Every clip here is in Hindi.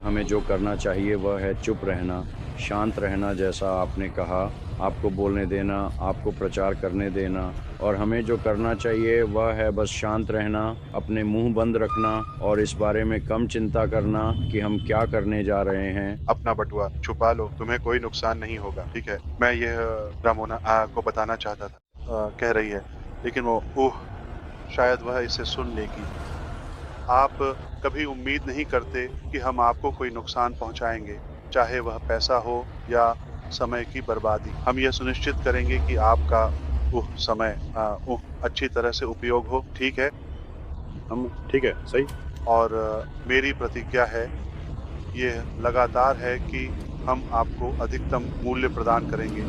हमें जो करना चाहिए वह है चुप रहना, शांत रहना जैसा आपने कहा, आपको बोलने देना, आपको प्रचार करने देना और हमें जो करना चाहिए वह है बस शांत रहना, अपने मुँह बंद रखना और इस बारे में कम चिंता करना कि हम क्या करने जा रहे हैं। अपना बटुआ छुपा लो, तुम्हें कोई नुकसान नहीं होगा, ठीक है? मैं यह रामोना को बताना चाहता था। कह रही है, लेकिन वो शायद वह इसे सुन लेगी। आप कभी उम्मीद नहीं करते कि हम आपको कोई नुकसान पहुंचाएंगे, चाहे वह पैसा हो या समय की बर्बादी। हम यह सुनिश्चित करेंगे कि आपका समय अच्छी तरह से उपयोग हो, ठीक है? हम ठीक है, सही। और मेरी प्रतिज्ञा है, ये लगातार है कि हम आपको अधिकतम मूल्य प्रदान करेंगे।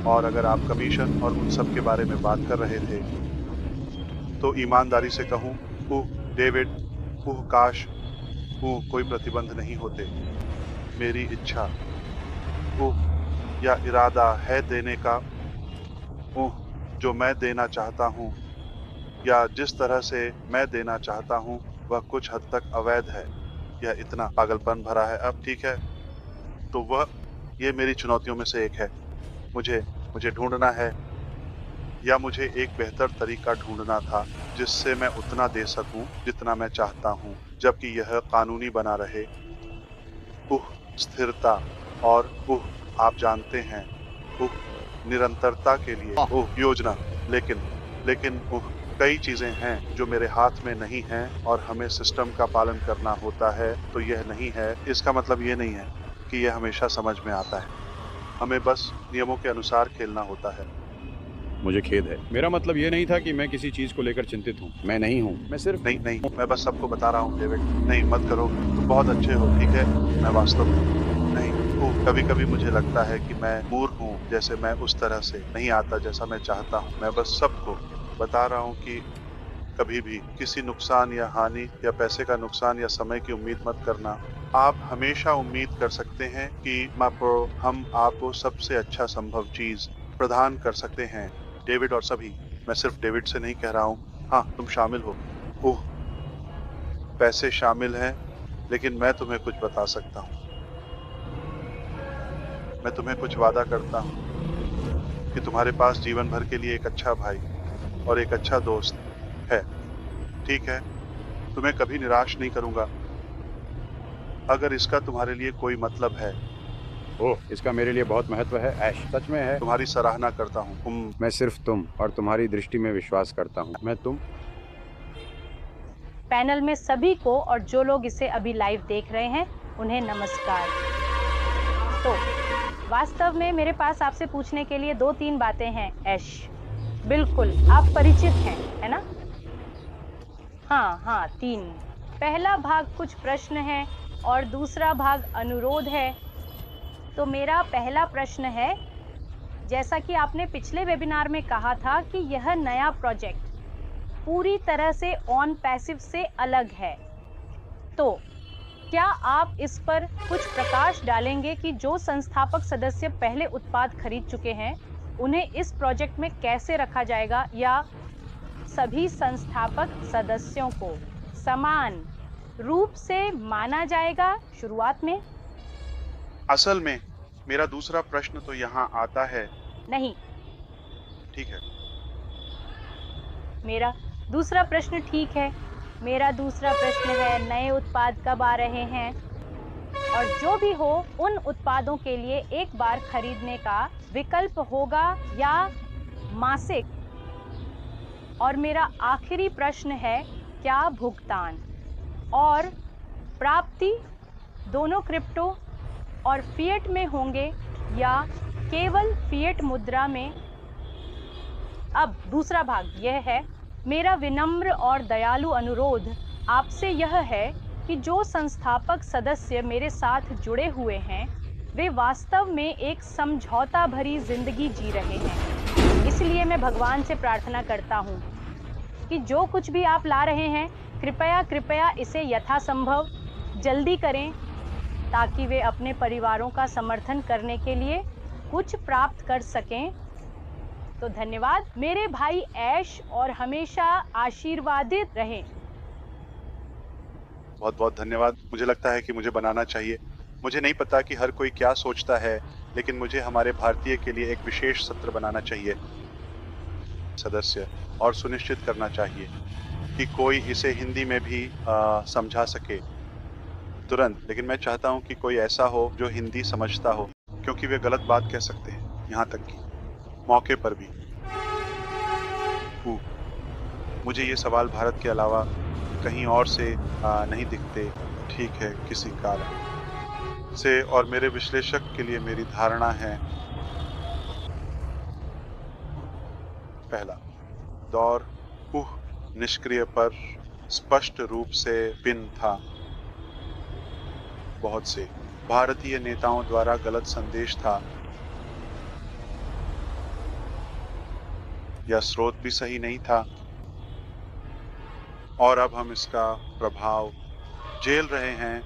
और अगर आप कमीशन और उन सब के बारे में बात कर रहे थे, तो ईमानदारी से कहूँ, डेविड, काश, कोई प्रतिबंध नहीं होते। मेरी इच्छा, उह, या इरादा है देने का, जो मैं देना चाहता हूँ या जिस तरह से मैं देना चाहता हूँ, वह कुछ हद तक अवैध है। यह इतना पागलपन भरा है। अब ठीक है, तो वह ये मेरी चुनौतियों में से एक है। मुझे मुझे ढूँढना है या मुझे एक बेहतर तरीका ढूँढना था, जिससे मैं उतना दे सकूँ, जितना मैं चाहता हूँ, जबकि यह कानूनी बना रहे। स्थिरता और आप जानते हैं, निरंतरता के लिए योजना। लेकिन लेकिन कई चीजें हैं जो मेरे हाथ में नहीं हैं और हमें सिस्टम का पालन करना होता है। तो यह नहीं है, इसका मतलब ये नहीं है कि यह हमेशा समझ में आता है। हमें बस नियमों के अनुसार खेलना होता है। मुझे खेद है। मेरा मतलब ये नहीं था कि मैं किसी चीज़ को लेकर चिंतित हूँ। मैं नहीं हूँ। मैं सिर्फ नहीं, नहीं, मैं बस सबको बता रहा हूँ डेविड। नहीं, मत करो। तुम बहुत अच्छे हो, ठीक है? मैं वास्तव में नहीं। कभी-कभी मुझे लगता है कि मैं मूर्ख हूँ, जैसे मैं उस तरह से नहीं आता जैसा मैं चाहता हूँ। मैं बस सबको बता रहा हूँ कि कभी भी किसी नुकसान या हानि या पैसे का नुकसान या समय की उम्मीद मत करना। आप हमेशा उम्मीद कर सकते हैं कि हम आपको सबसे अच्छा संभव चीज़ प्रदान कर सकते हैं। डेविड और सभी, मैं सिर्फ डेविड से नहीं कह रहा हूँ। हाँ, तुम शामिल हो। ओह! पैसे शामिल हैं, लेकिन मैं तुम्हें कुछ बता सकता हूँ। मैं तुम्हें कुछ वादा करता हूँ कि तुम्हारे पास जीवन भर के लिए एक अच्छा भाई और एक अच्छा दोस्त है, ठीक है? तुम्हें कभी निराश नहीं करूँगा, अगर इसका तुम्हारे लिए कोई मतलब है। ओह! इसका मेरे लिए बहुत महत्व है ऐश, सच में है। तुम्हारी सराहना करता हूँ। मैं सिर्फ तुम और तुम्हारी दृष्टि में विश्वास करता हूँ। मैं तुम पैनल में सभी को और जो लोग इसे अभी लाइव देख रहे हैं, उन्हें नमस्कार। तो वास्तव में मेरे पास आपसे पूछने के लिए 2-3 बातें हैं ऐश। बिल्कुल, आप परिचित हैं, है ना? हाँ, हाँ, 3। पहला भाग कुछ प्रश्न है और दूसरा भाग अनुरोध है। तो मेरा पहला प्रश्न है, जैसा कि आपने पिछले वेबिनार में कहा था कि यह नया प्रोजेक्ट पूरी तरह से ऑन पैसिव से अलग है। तो क्या आप इस पर कुछ प्रकाश डालेंगे कि जो संस्थापक सदस्य पहले उत्पाद खरीद चुके हैं, उन्हें इस प्रोजेक्ट में कैसे रखा जाएगा या सभी संस्थापक सदस्यों को समान रूप से माना जाएगा शुरुआत में? असल में मेरा दूसरा प्रश्न तो यहाँ आता है। नहीं, ठीक है। मेरा दूसरा प्रश्न ठीक है। मेरा दूसरा प्रश्न है, नए उत्पाद कब आ रहे हैं? और जो भी हो, उन उत्पादों के लिए एक बार खरीदने का विकल्प होगा या मासिक? और मेरा आखिरी प्रश्न है, क्या भुगतान और प्राप्ति दोनों क्रिप्टो और फिएट में होंगे या केवल फिएट मुद्रा में? अब दूसरा भाग यह है, मेरा विनम्र और दयालु अनुरोध आपसे यह है कि जो संस्थापक सदस्य मेरे साथ जुड़े हुए हैं, वे वास्तव में एक समझौता भरी जिंदगी जी रहे हैं। इसलिए मैं भगवान से प्रार्थना करता हूँ कि जो कुछ भी आप ला रहे हैं, कृपया कृपया इसे यथासंभव जल्दी करें ताकि वे अपने परिवारों का समर्थन करने के लिए कुछ प्राप्त कर सकें। तो धन्यवाद मेरे भाई ऐश और हमेशा आशीर्वादित रहें। बहुत बहुत धन्यवाद। मुझे लगता है कि मुझे बनाना चाहिए। मुझे नहीं पता कि हर कोई क्या सोचता है, लेकिन मुझे हमारे भारतीय के लिए एक विशेष सत्र बनाना चाहिए सदस्य, और सुनिश्चित करना चाहिए कि कोई इसे हिंदी में भी समझा सके तुरंत। लेकिन मैं चाहता हूं कि कोई ऐसा हो जो हिंदी समझता हो, क्योंकि वे गलत बात कह सकते हैं, यहाँ तक कि मौके पर भी। मुझे ये सवाल भारत के अलावा कहीं और से नहीं दिखते। ठीक है, किसी कारण से, और मेरे विश्लेषक के लिए मेरी धारणा है, पहला दौर निष्क्रिय पर स्पष्ट रूप से भिन्न था। बहुत से भारतीय नेताओं द्वारा गलत संदेश था, या स्रोत भी सही नहीं था, और अब हम इसका प्रभाव झेल रहे हैं,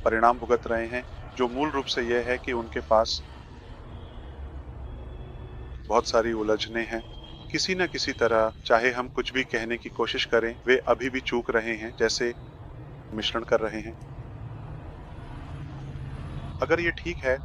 परिणाम भुगत रहे हैं, जो मूल रूप से यह है कि उनके पास बहुत सारी उलझने हैं। किसी न किसी तरह, चाहे हम कुछ भी कहने की कोशिश करें, वे अभी भी चूक रहे हैं, जैसे मिश्रण कर रहे हैं। अगर ये ठीक है,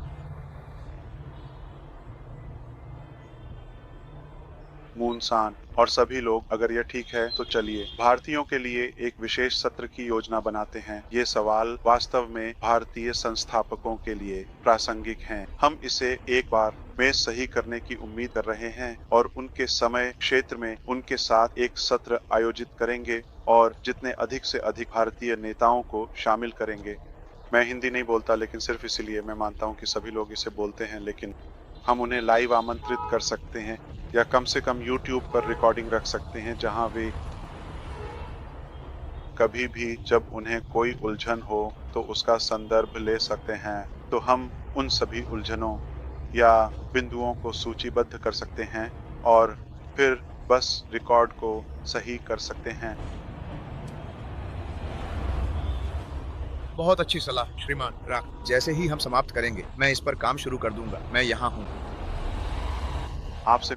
मूनसान और सभी लोग, अगर यह ठीक है, तो चलिए भारतीयों के लिए एक विशेष सत्र की योजना बनाते हैं। ये सवाल वास्तव में भारतीय संस्थापकों के लिए प्रासंगिक हैं। हम इसे एक बार में सही करने की उम्मीद कर रहे हैं, और उनके समय क्षेत्र में उनके साथ एक सत्र आयोजित करेंगे, और जितने अधिक से अधिक भारतीय नेताओं को शामिल करेंगे। मैं हिंदी नहीं बोलता, लेकिन सिर्फ इसीलिए मैं मानता हूं कि सभी लोग इसे बोलते हैं, लेकिन हम उन्हें लाइव आमंत्रित कर सकते हैं, या कम से कम YouTube पर रिकॉर्डिंग रख सकते हैं, जहां वे कभी भी जब उन्हें कोई उलझन हो तो उसका संदर्भ ले सकते हैं। तो हम उन सभी उलझनों या बिंदुओं को सूचीबद्ध कर सकते हैं, और फिर बस रिकॉर्ड को सही कर सकते हैं। बहुत अच्छी सलाह श्रीमान राक। जैसे ही हम समाप्त करेंगे, मैं इस पर काम शुरू कर दूंगा। मैं यहाँ हूँ। आपसे